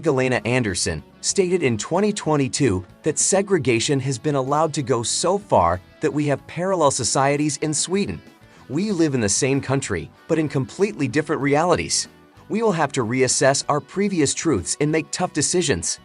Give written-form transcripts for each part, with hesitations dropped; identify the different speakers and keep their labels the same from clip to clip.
Speaker 1: Magdalena Andersson, stated in 2022 that segregation has been allowed to go so far that we have parallel societies in Sweden. We live in the same country, but in completely different realities. We will have to reassess our previous truths and make tough decisions.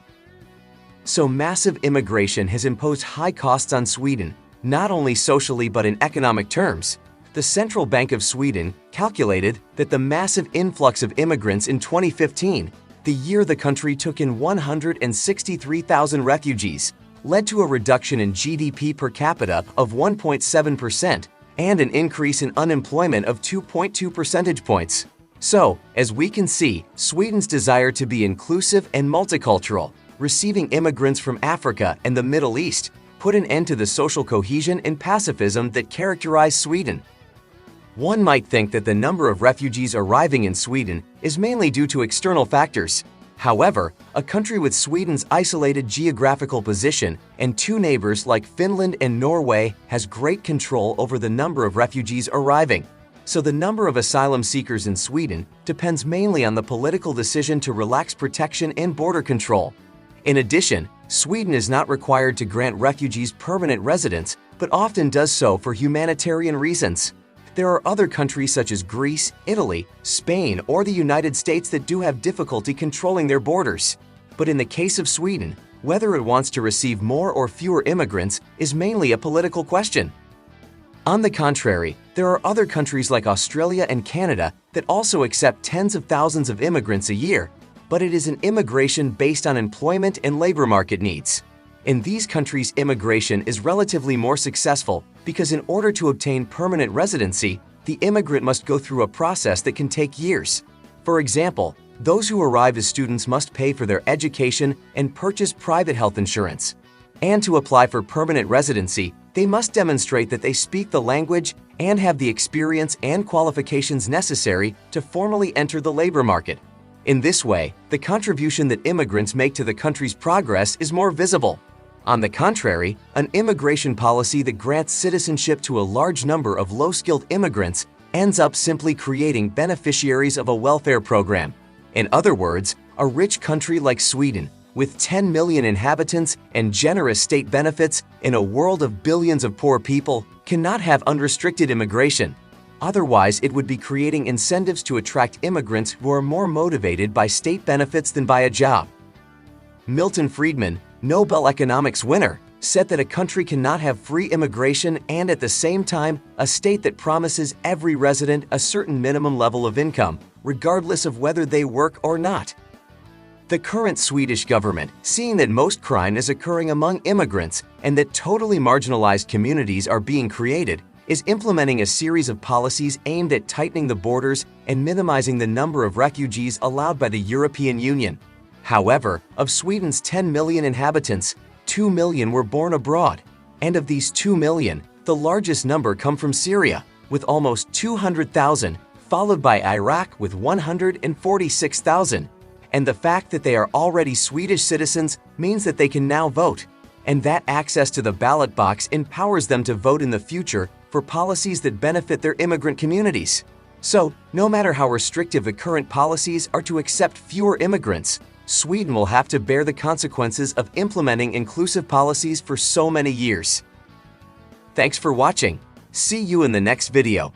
Speaker 1: So massive immigration has imposed high costs on Sweden, not only socially but in economic terms. The Central Bank of Sweden calculated that the massive influx of immigrants in 2015, the year the country took in 163,000 refugees, led to a reduction in GDP per capita of 1.7% and an increase in unemployment of 2.2 percentage points. So, as we can see, Sweden's desire to be inclusive and multicultural, receiving immigrants from Africa and the Middle East, put an end to the social cohesion and pacifism that characterize Sweden. One might think that the number of refugees arriving in Sweden is mainly due to external factors. However, a country with Sweden's isolated geographical position and two neighbors like Finland and Norway has great control over the number of refugees arriving. So the number of asylum seekers in Sweden depends mainly on the political decision to relax protection and border control. In addition, Sweden is not required to grant refugees permanent residence, but often does so for humanitarian reasons. There are other countries such as Greece, Italy, Spain, or the United States that do have difficulty controlling their borders. But in the case of Sweden, whether it wants to receive more or fewer immigrants is mainly a political question. On the contrary, there are other countries like Australia and Canada that also accept tens of thousands of immigrants a year, but it is an immigration based on employment and labor market needs. In these countries, immigration is relatively more successful because in order to obtain permanent residency, the immigrant must go through a process that can take years. For example, those who arrive as students must pay for their education and purchase private health insurance. And to apply for permanent residency, they must demonstrate that they speak the language and have the experience and qualifications necessary to formally enter the labor market. In this way, the contribution that immigrants make to the country's progress is more visible. On the contrary, an immigration policy that grants citizenship to a large number of low-skilled immigrants ends up simply creating beneficiaries of a welfare program. In other words, a rich country like Sweden, with 10 million inhabitants and generous state benefits in a world of billions of poor people, cannot have unrestricted immigration. Otherwise, it would be creating incentives to attract immigrants who are more motivated by state benefits than by a job. Milton Friedman, Nobel economics winner, said that a country cannot have free immigration and at the same time a state that promises every resident a certain minimum level of income, regardless of whether they work or not. The current Swedish government, seeing that most crime is occurring among immigrants and that totally marginalized communities are being created, is implementing a series of policies aimed at tightening the borders and minimizing the number of refugees allowed by the European Union. However, of Sweden's 10 million inhabitants, 2 million were born abroad. And of these 2 million, the largest number come from Syria, with almost 200,000, followed by Iraq with 146,000. And the fact that they are already Swedish citizens means that they can now vote, and that access to the ballot box empowers them to vote in the future for policies that benefit their immigrant communities. So, no matter how restrictive the current policies are to accept fewer immigrants, Sweden will have to bear the consequences of implementing inclusive policies for so many years. Thanks for watching. See you in the next video.